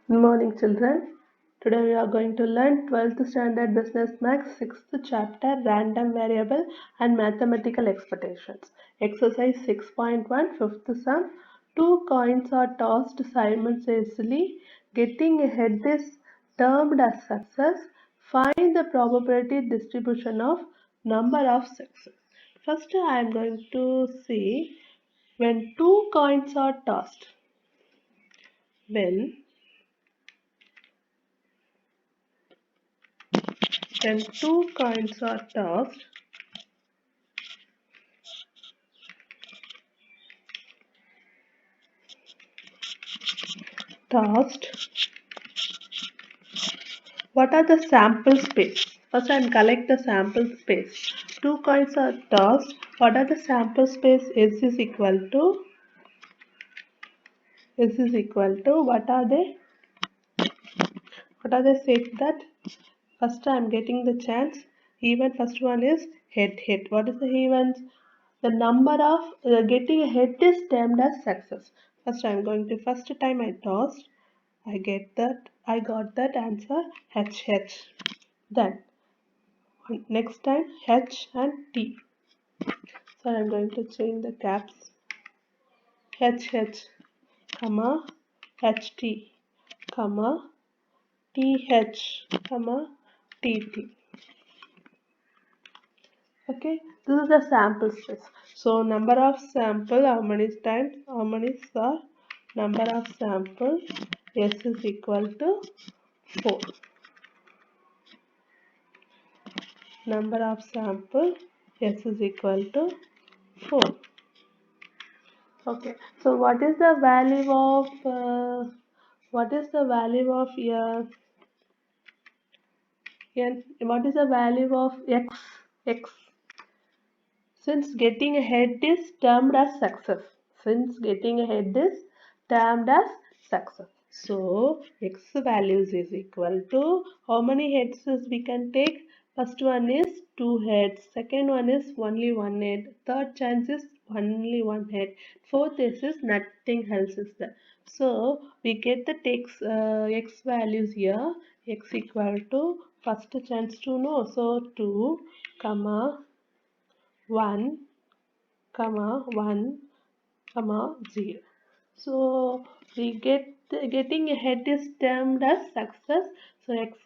Good morning, children. Today we are going to learn 12th Standard Business Maths 6th chapter Random Variable and Mathematical Expectations. Exercise 6.1 5th sum. Two coins are tossed simultaneously. Getting a head is termed as success. Find the probability distribution of number of success. First I am going to see when two coins are tossed. When two coins are tossed, what are the sample space? First I collect the sample space. Two coins are tossed. What are the sample space? What are they? What are they saying that? First I am getting the chance. Event first one is head. What is the event? The number of getting a head is termed as success. First I am going to first time I tossed. I got that answer H. Then next time H and T. So I'm going to change the caps. H, comma, HT, comma, TH, comma, TT. Okay, this is the sample space. So number of sample, how many are number of sample? S is equal to 4. Number of sample S is equal to 4. Okay, so what is the value of n? What is the value of x? Since getting ahead is termed as success. So x values is equal to how many heads we can take? First one is 2 heads, second one is only 1 head, third chance is only 1 head, fourth is nothing else is there. So we get the x values here. X equal to first chance to know. So 2, comma 1, comma 1, comma 0. So we getting ahead is termed as success. So x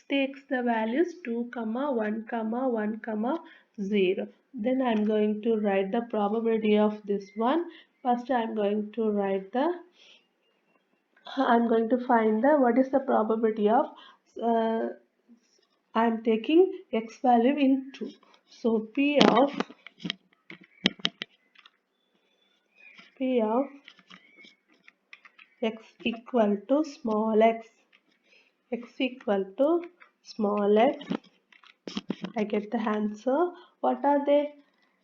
takes the values 2, comma 1, comma 1, comma 0. Then I am going to write the probability of this one. First I am going to find the what is the probability of uh, I am taking x value in 2. So P of x equal to small x equal to small x. I get the answer. What are they?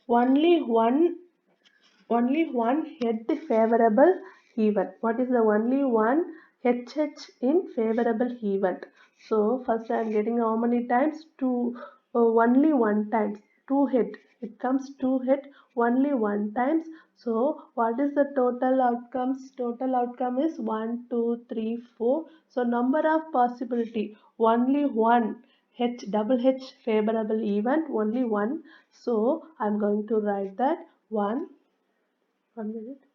Only one head favorable event. What is the only one HH in favorable event? So first I am getting how many times? Two. Only one times. Two head. It comes two head only one times. So what is the total outcomes? Total outcome is 1, 2, 3, 4. So number of possibility only one. Double H favorable event only one. So I'm going to write that 1 minute.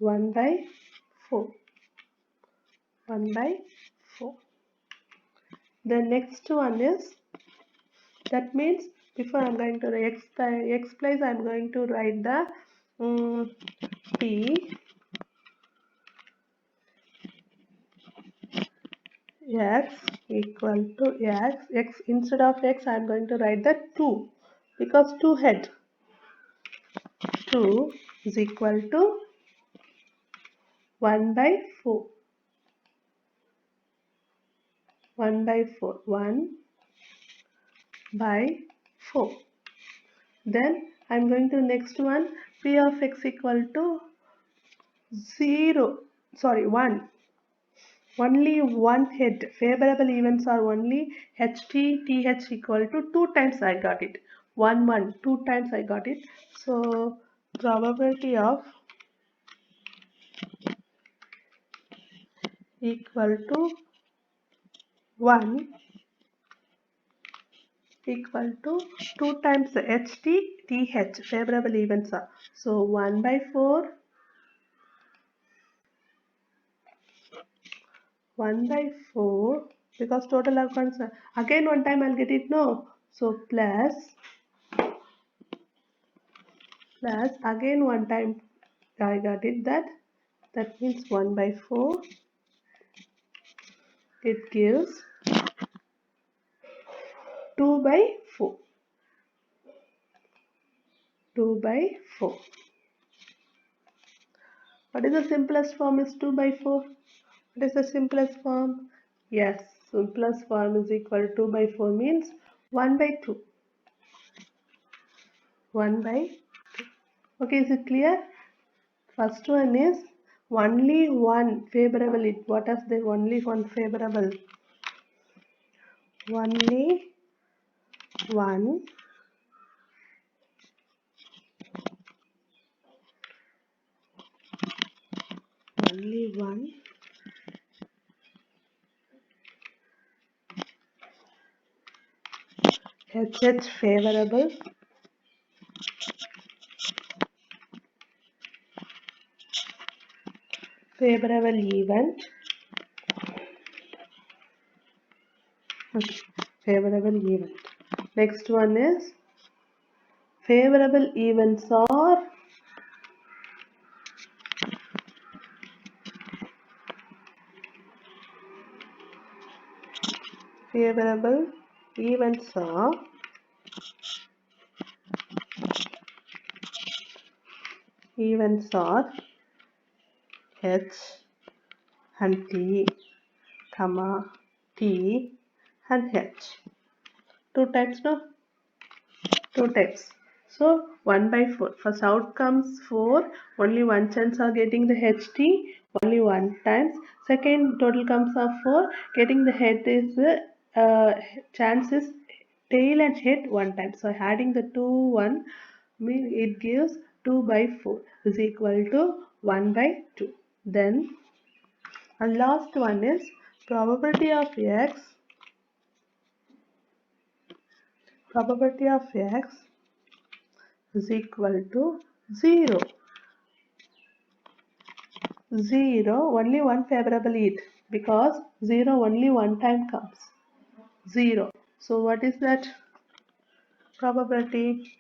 1/4. 1/4. The next one is, that means before I'm going to x place, I'm going to write the P x equal to x instead of x I'm going to write the 2 because 2 head 2 is equal to 1/4. 1/4. 1/4. Then I'm going to next one. P of x equal to 0. Sorry, 1. only one head. Favorable events are only HT, TH equal to 2 times I got it. 1, 2 times I got it. So probability of equal to 1 equal to 2 times the HT, TH. Favorable events are. So 1 by 4, 1 by 4 because total occurrence. Again one time I'll get it, no. So plus again one time I got it, that means 1 by 4, it gives 2 by 4, 2 by 4. What is the simplest form is 2 by 4? What is the simplest form? Yes, simplest form is equal to 2 by 4 means 1 by 2, 1 by 2. Okay, is it clear? First one is only one favorable. What is the only one favorable? Only one only one HH favorable event. Okay, favorable event. Next one is favorable events are favorable events are H and T, comma T and H. Two types, no? Two types. So 1 by 4. First outcomes 4. Only one chance are getting the HT. Only one times. Second total comes of 4. Getting the head is chance is tail and head one time. So adding the 2 1 mean it gives 2 by 4 is equal to 1 by 2. Then and last one is probability of x is equal to 0. 0 only one favorable it because 0 only one time comes 0. So what is that probability?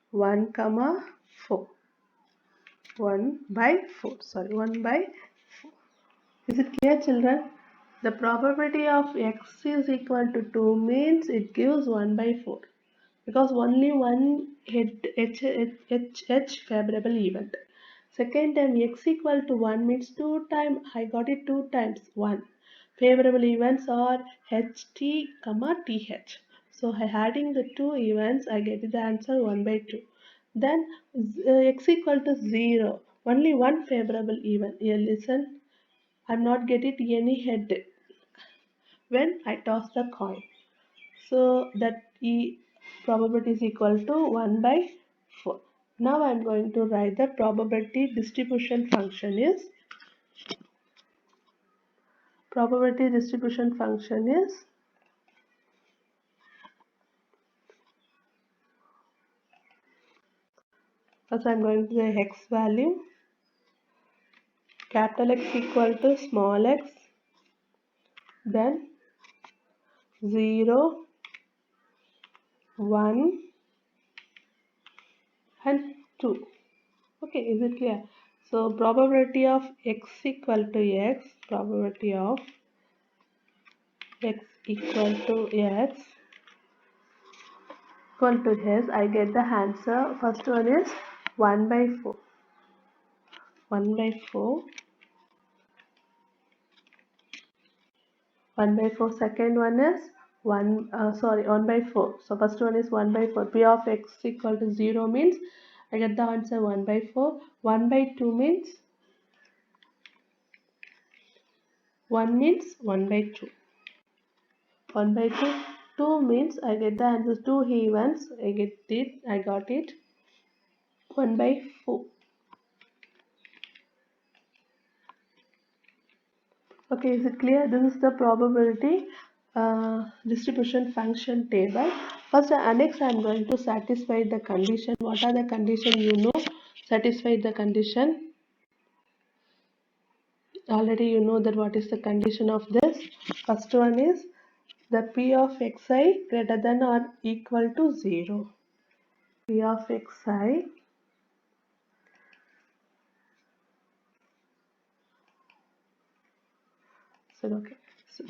1 comma 4, 1 by 4, sorry, 1 by 4. Is it clear, children? The probability of x is equal to 2 means it gives 1 by 4 because only one H favorable event. Second time x equal to 1 means 2 times, I got it 2 times 1. Favorable events are HT, TH. So adding the two events, I get the answer 1 by 2. Then x equal to 0. Only one favorable event. Here listen, I'm not getting any head when I toss the coin. So that probability is equal to 1 by 4. Now I am going to write the probability distribution function is first I am going to the x value, capital X equal to small x, then 0, 1 and 2. Okay, is it clear? So probability of x equal to x, probability of x equal to x equal to s, I get the answer. First one is 1 by 4. 1 by 4. 1 by 4. Second one is 1 by 4. So first one is 1 by 4. P of x equal to 0 means I get the answer 1 by 4. 1 by 2 means 1 means 1 by 2. 1 by 2. 2 means I get the answer 2 evens. I got it. 1 by 4. Okay, is it clear? This is the probability distribution function table. First, next I am going to satisfy the condition. What are the condition you know? Satisfy the condition. Already you know that what is the condition of this. First one is the p of xi greater than or equal to 0. P of xi okay. So,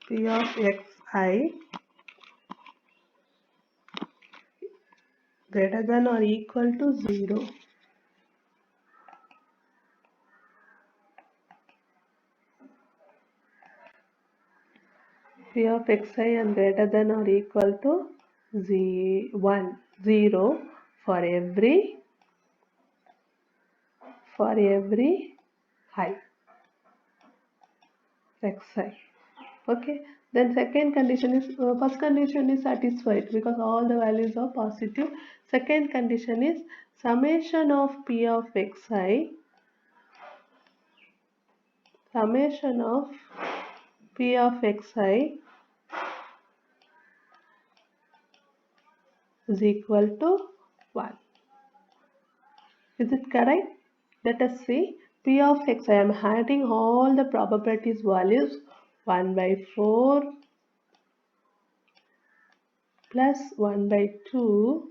P of xi greater than or equal to 0. P of xi and greater than or equal to 1, 0 for every I xi. Okay, then second condition is first condition is satisfied because all the values are positive. Second condition is summation of p of xi summation of p of xi is equal to 1. Is it correct? Let us see. P of x, I am adding all the probabilities values. 1 by 4 plus 1 by 2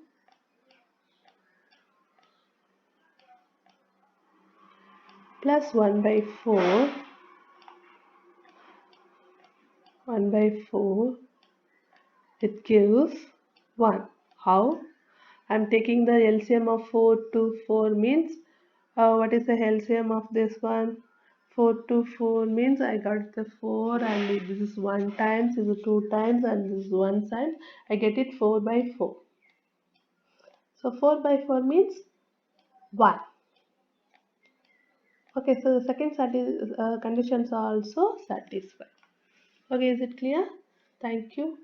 plus 1 by 4. 1 by 4. It gives 1. How? I am taking the LCM of 4 to 4 means what is the LCM of this one? 4 to 4 means I got the 4 and this is 1 times, this is 2 times and this is 1 times. I get it 4 by 4. So 4 by 4 means 1. Okay, so the second conditions are also satisfied. Okay, is it clear? Thank you.